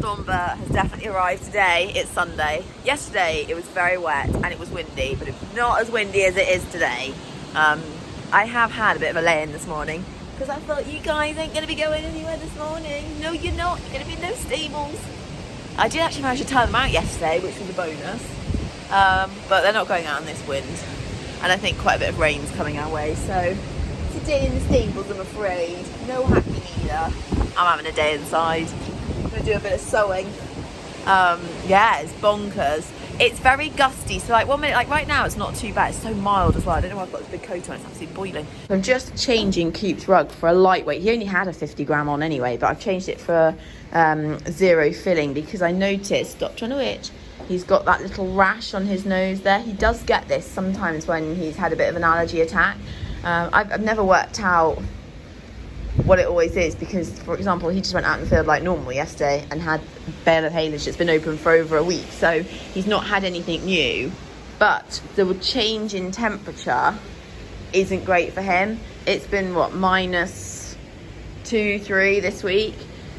on Bert has definitely arrived today. It's Sunday. Yesterday it was very wet and it was windy, but it's not as windy as it is today. I have had a bit of a lay-in this morning because I thought you guys ain't going to be going anywhere this morning. No, you're not. You're going to be in those stables. I did actually manage to turn them out yesterday, which was a bonus. But they're not going out in this wind. And I think quite a bit of rain's coming our way. So today in the stables, I'm afraid. No hacking either. I'm having a day inside. I'm going to do a bit of sewing. Yeah, it's bonkers. It's very gusty. So like 1 minute, like right now, it's not too bad. It's so mild as well. I don't know why I've got this big coat on. It's absolutely boiling. I'm just changing Coop's rug for a lightweight. He only had a 50 gram on anyway, but I've changed it for zero filling because I noticed, stop trying to itch, he's got that little rash on his nose there. He does get this sometimes when he's had a bit of an allergy attack. I've never worked out what it always is because, for example, he just went out in the field like normal yesterday and had a bale of haylage that's been open for over a week. So he's not had anything new, but the change in temperature isn't great for him. It's been, what, -2, -3 this week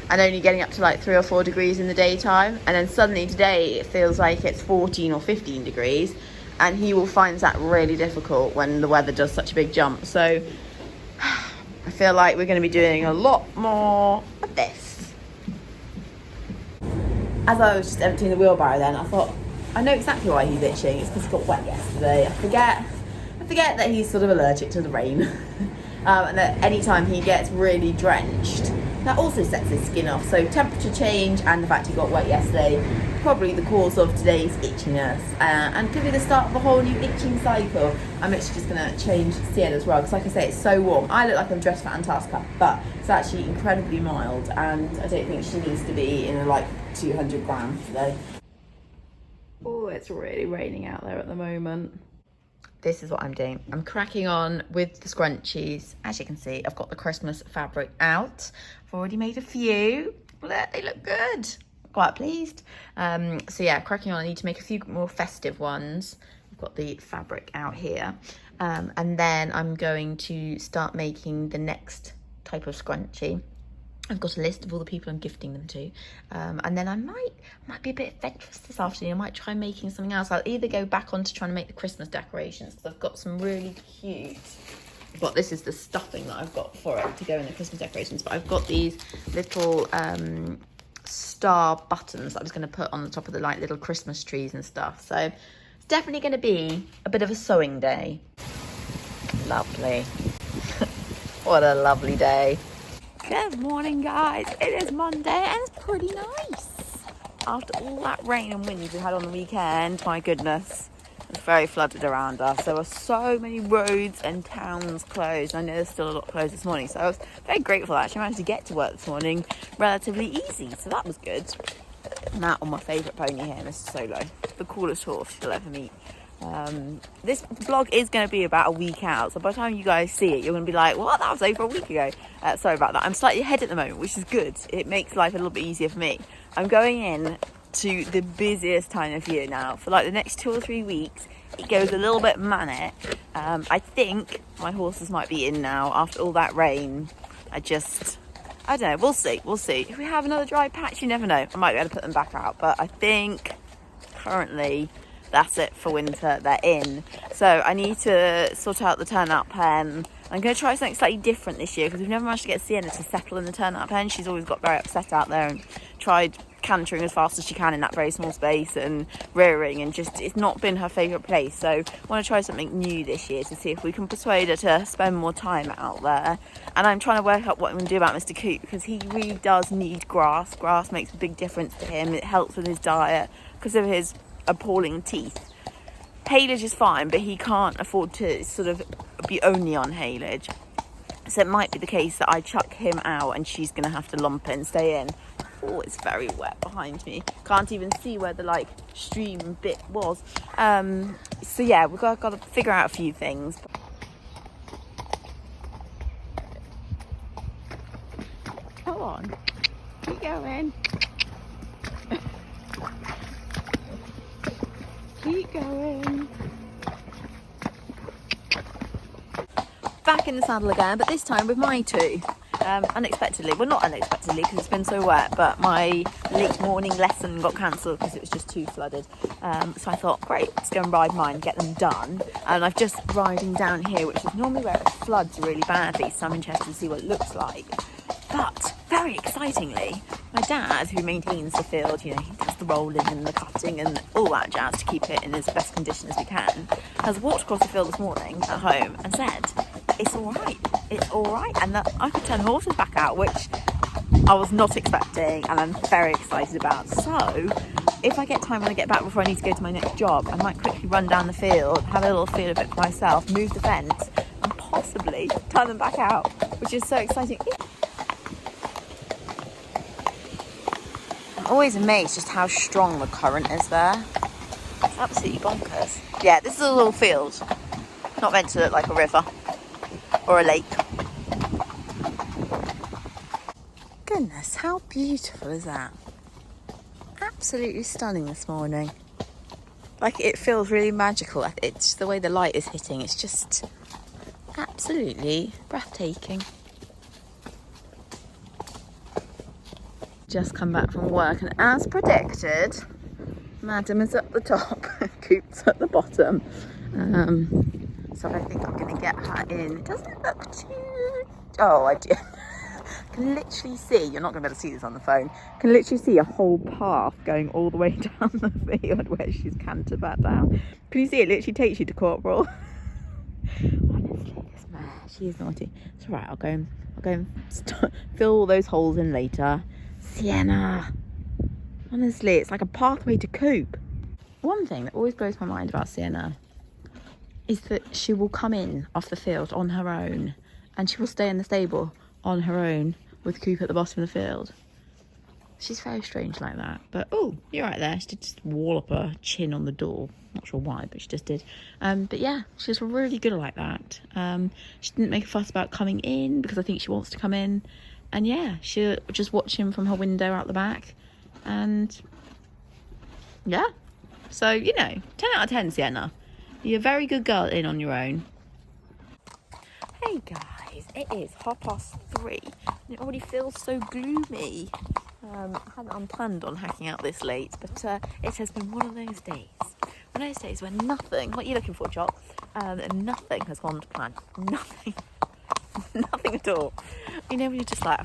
and only getting up to like 3 or 4 degrees in the daytime. And then suddenly today it feels like it's 14 or 15 degrees. And he will find that really difficult when the weather does such a big jump. So I feel like we're going to be doing a lot more of this. As I was just emptying the wheelbarrow then, I thought, I know exactly why he's itching. It's because he got wet yesterday. I forget that he's sort of allergic to the rain. And that anytime he gets really drenched, that also sets his skin off. So temperature change and the fact he got wet yesterday, probably the cause of today's itchiness, and could be the start of a whole new itching cycle. I'm actually just going to change Sienna's rug because, like I say, it's so warm. I look like I'm dressed for Antarctica, but it's actually incredibly mild, and I don't think she needs to be in a like 200 gram today. Oh, it's really raining out there at the moment. This is what I'm doing. I'm cracking on with the scrunchies. As you can see, I've got the Christmas fabric out. I've already made a few. Look, they look good. Quite pleased. So yeah, cracking on. I need to make a few more festive ones. I've got the fabric out here. And then I'm going to start making the next type of scrunchie. I've got a list of all the people I'm gifting them to. And then I might be a bit adventurous this afternoon. I might try making something else. I'll either go back on to trying to make the Christmas decorations because I've got some really cute. But this is the stuffing that I've got for it to go in the Christmas decorations. But I've got these little star buttons that I was going to put on the top of the like little Christmas trees and stuff. So it's definitely going to be a bit of a sewing day. Lovely. What a lovely day. Good morning, guys. It is Monday and it's pretty nice. After all that rain and wind we had on the weekend, my goodness, it's very flooded around us. There were so many roads and towns closed. I know there's still a lot closed this morning, so I was very grateful that I actually managed to get to work this morning relatively easy, so that was good. Matt on my favourite pony here, Mr. Solo, the coolest horse you'll ever meet. This vlog is going to be about a week out, so by the time you guys see it you're going to be like, what, that was over a week ago. Sorry about that. I'm slightly ahead at the moment, which is good. It makes life a little bit easier for me. I'm going in to the busiest time of year now. For like the next 2 or 3 weeks it goes a little bit manic. I think my horses might be in now after all that rain. I don't know, we'll see. If we have another dry patch, you never know, I might be able to put them back out, but I think currently that's it for winter. They're in. So I need to sort out the turnout pen. I'm going to try something slightly different this year because we've never managed to get Sienna to settle in the turnout pen. She's always got very upset out there and tried cantering as fast as she can in that very small space and rearing, and just it's not been her favourite place. So I want to try something new this year to see if we can persuade her to spend more time out there. And I'm trying to work out what I'm going to do about Mr. Coop because he really does need grass. Grass makes a big difference to him. It helps with his diet because of his appalling teeth. Haylage is fine, but he can't afford to sort of be only on haylage. So it might be the case that I chuck him out and she's going to have to lump it and stay in. Oh, it's very wet behind me. Can't even see where the like stream bit was. So yeah, we've got to figure out a few things. Come on, keep going. Keep going. Back in the saddle again, but this time with my two. unexpectedly. Well, not unexpectedly because it's been so wet, but my late morning lesson got cancelled because it was just too flooded. So I thought, great, let's go and ride mine, get them done. And I've just riding down here, which is normally where it floods really badly, so I'm interested to see what it looks like. But very excitingly, my dad, who maintains the field, you know, he does the rolling and the cutting and all that jazz to keep it in as best condition as we can, has walked across the field this morning at home and said, it's all right, and that I could turn horses back out, which I was not expecting and I'm very excited about. So if I get time when I get back before I need to go to my next job, I might quickly run down the field, have a little feel of it for myself, move the fence and possibly turn them back out, which is so exciting. I'm always amazed just how strong the current is there. It's absolutely bonkers. Yeah, this is a little field, not meant to look like a river or a lake. Goodness, how beautiful is that? Absolutely stunning this morning. Like, it feels really magical. It's just the way the light is hitting. It's just absolutely breathtaking. Just come back from work, and as predicted, Madam is at the top, Coop's at the bottom. So I think I'm going to get her in. It doesn't look too... Oh, I do. I can literally see, you're not going to be able to see this on the phone, I can literally see a whole path going all the way down the field where she's cantered back down. Can you see it literally takes you to Corporal? Honestly, this mare, she is naughty. It's alright, I'll go and fill all those holes in later. Sienna, honestly, it's like a pathway to Coop. One thing that always blows my mind about Sienna is that she will come in off the field on her own, and she will stay in the stable on her own with Coop at the bottom of the field. She's very strange like that. But oh, you're right there. She did just wallop her chin on the door. Not sure why, but she just did. But yeah, she's really good like that. She didn't make a fuss about coming in because I think she wants to come in. And yeah, she'll just watch him from her window out the back. And yeah. So, you know, 10 out of 10, Sienna. You're a very good girl in on your own. Hey guys, it is 3:30 and it already feels so gloomy. I hadn't unplanned on hacking out this late, but it has been one of those days. One of those days when nothing, what are you looking for, Jock? Nothing has gone to plan. Nothing. Nothing at all. You know, when you're just like,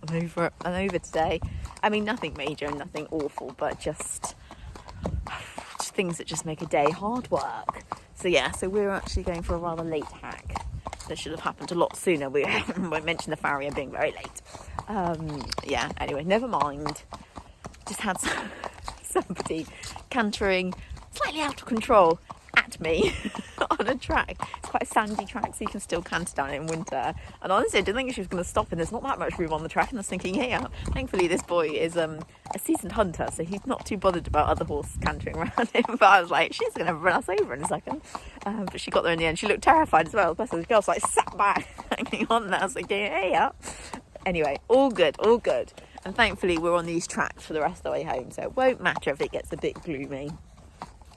I'm over today. I mean, nothing major and nothing awful, but just things that just make a day hard work. So yeah, so we're actually going for a rather late hack. That should have happened a lot sooner. We won't mention the farrier being very late. Yeah, anyway, never mind. Just had somebody cantering slightly out of control at me on a track. It's quite a sandy track, so you can still canter down it in winter. And honestly, I didn't think she was going to stop, and there's not that much room on the track. And I was thinking, hey, thankfully this boy is a seasoned hunter, so he's not too bothered about other horses cantering around him. But I was like, she's going to run us over in a second. But she got there in the end. She looked terrified as well. Bless her, the girl like sat back, hanging on there. I was like, hey, up. Anyway, all good, all good. And thankfully, we're on these tracks for the rest of the way home, so it won't matter if it gets a bit gloomy.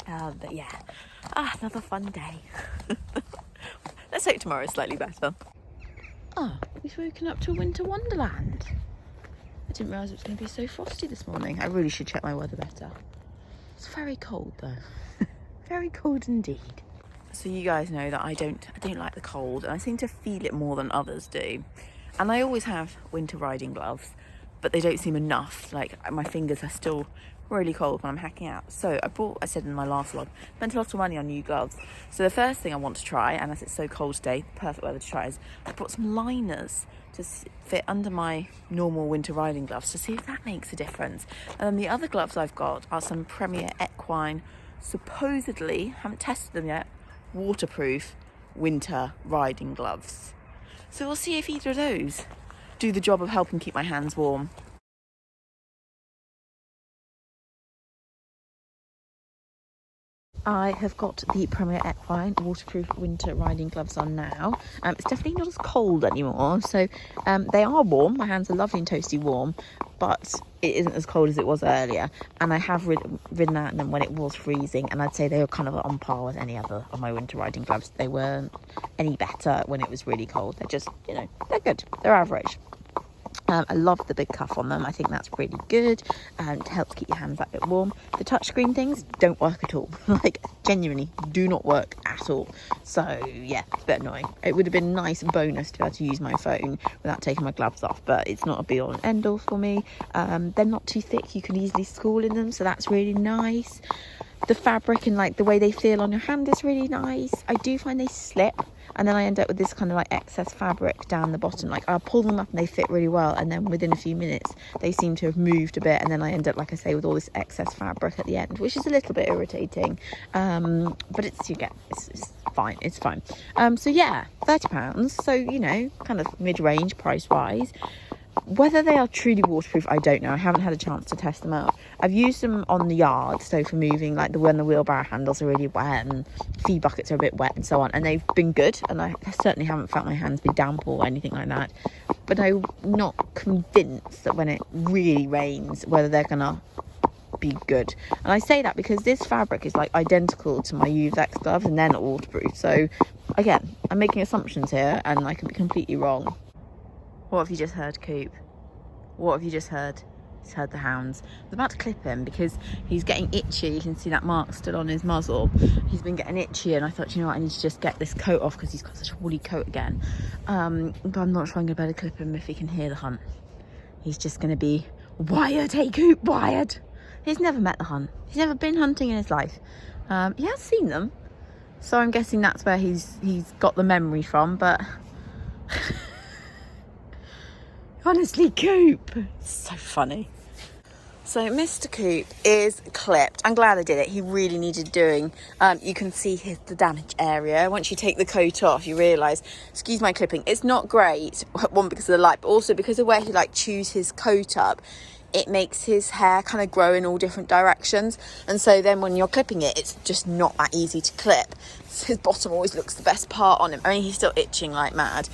But yeah, another fun day. Let's hope tomorrow's slightly better. Oh, we've woken up to a winter wonderland. I didn't realise it was going to be so frosty this morning. I really should check my weather better. It's very cold though. Very cold indeed. So you guys know that I don't like the cold, and I seem to feel it more than others do. And I always have winter riding gloves, but they don't seem enough. Like, my fingers are still really cold when I'm hacking out. So I said in my last vlog, spent a lot of money on new gloves. So the first thing I want to try, and as it's so cold today, the perfect weather to try, is I brought some liners to fit under my normal winter riding gloves to see if that makes a difference. And then the other gloves I've got are some Premier Equine, supposedly, haven't tested them yet, waterproof winter riding gloves. So we'll see if either of those do the job of helping keep my hands warm. I have got the Premier Equine waterproof winter riding gloves on now. It's definitely not as cold anymore, so they are warm. My hands are lovely and toasty warm, but it isn't as cold as it was earlier. And I have ridden out in them when it was freezing, and I'd say they were kind of on par with any other of my winter riding gloves. They weren't any better when it was really cold. They're just, you know, they're good. They're average. I love the big cuff on them. I think that's really good to help keep your hands a bit warm. The touchscreen things don't work at all. Like, genuinely do not work at all. So yeah, it's a bit annoying. It would have been a nice bonus to be able to use my phone without taking my gloves off, but it's not a be all and end all for me. They're not too thick. You can easily school in them, so that's really nice. The fabric and like the way they feel on your hand is really nice. I do find they slip, and then I end up with this kind of like excess fabric down the bottom. Like, I'll pull them up and they fit really well, and then within a few minutes they seem to have moved a bit, and then I end up, like I say, with all this excess fabric at the end, which is a little bit irritating. But it's fine. It's fine. So yeah, £30. So, you know, kind of mid-range price wise. Whether they are truly waterproof, I don't know. I haven't had a chance to test them out. I've used them on the yard, so for moving, like when the wheelbarrow handles are really wet and feed buckets are a bit wet and so on, and they've been good, and I certainly haven't felt my hands be damp or anything like that. But I'm not convinced that when it really rains, whether they're gonna be good. And I say that because this fabric is like identical to my UVX gloves, and they're not waterproof. So again, I'm making assumptions here, and I could be completely wrong. What have you just heard, Coop? What have you just heard? He's heard the hounds. I was about to clip him because he's getting itchy. You can see that mark still on his muzzle. He's been getting itchy, and I thought, you know what, I need to just get this coat off because he's got such a woolly coat again. But I'm not sure I'm going to be able to clip him if he can hear the hunt. He's just going to be wired. Hey, Coop, wired. He's never met the hunt. He's never been hunting in his life. He has seen them, so I'm guessing that's where he's got the memory from, but... Honestly, Coop, it's so funny. So Mr. Coop is clipped. I'm glad I did it. He really needed doing. You can see the damage area. Once you take the coat off, you realise, excuse my clipping, it's not great. One, because of the light, but also because of where he like chews his coat up. It makes his hair kind of grow in all different directions, and so then when you're clipping it, it's just not that easy to clip. So his bottom always looks the best part on him. I mean, he's still itching like mad.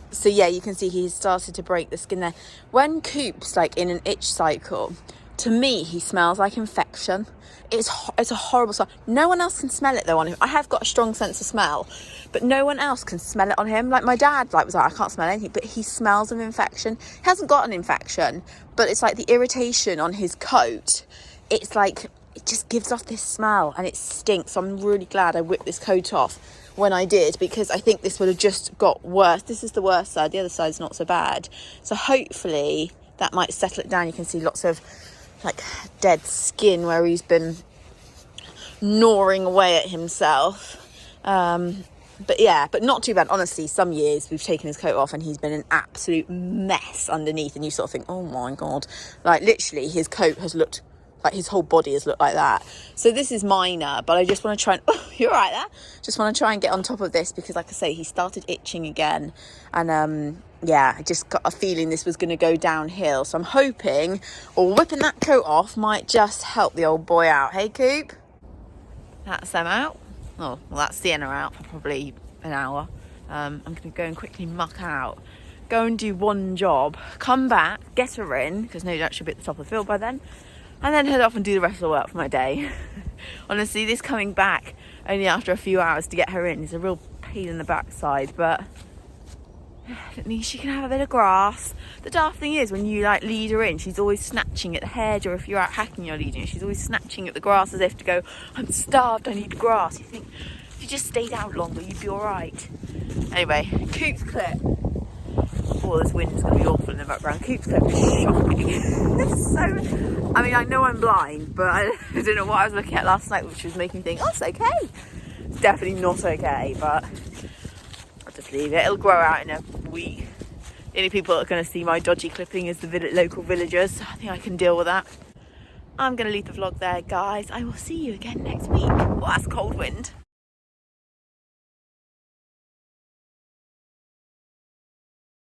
So yeah, you can see he's started to break the skin there. When Coop's like in an itch cycle, to me he smells like infection. It's a horrible smell. No one else can smell it though on him. I have got a strong sense of smell, but no one else can smell it on him. Like my dad was like, I can't smell anything, but he smells of infection. He hasn't got an infection, but it's like the irritation on his coat. It's like, it just gives off this smell and it stinks. So I'm really glad I whipped this coat off when I did, because I think this would have just got worse. This is the worst side. The other side's not so bad. So hopefully that might settle it down. You can see lots of like dead skin where he's been gnawing away at himself. But yeah, but not too bad. Honestly, some years we've taken his coat off and he's been an absolute mess underneath, and you sort of think, oh my God, like literally his coat has looked like his whole body has looked like that. So this is minor, but I just want to try and you're right there, just want to try and get on top of this, because like I say, he started itching again, and yeah, I just got a feeling this was going to go downhill. So I'm hoping, or whipping that coat off might just help the old boy out. Hey, Coop. That's them out. Oh, well, that's Sienna out for probably an hour. I'm going to go and quickly muck out, go and do one job, come back, get her in, because no doubt she'll be at the top of the field by then, and then head off and do the rest of the work for my day. Honestly, this coming back only after a few hours to get her in is a real pain in the backside, but at least she can have a bit of grass. The daft thing is, when you like lead her in, she's always snatching at the hedge, or if you're out hacking you're leading her, she's always snatching at the grass as if to go, I'm starved, I need grass. You think, if you just stayed out longer, you'd be alright. Anyway, Coop's clip. Oh, this wind's going to be awful in the background. Coop's clip is shocking. It's so, I mean, I know I'm blind, but I don't know what I was looking at last night, which was making me think, oh, it's okay. It's definitely not okay, but I'll just leave it. It'll grow out in a week. The only people that are going to see my dodgy clipping is the local villagers. I think I can deal with that. I'm going to leave the vlog there, guys. I will see you again next week. Well, that's cold wind.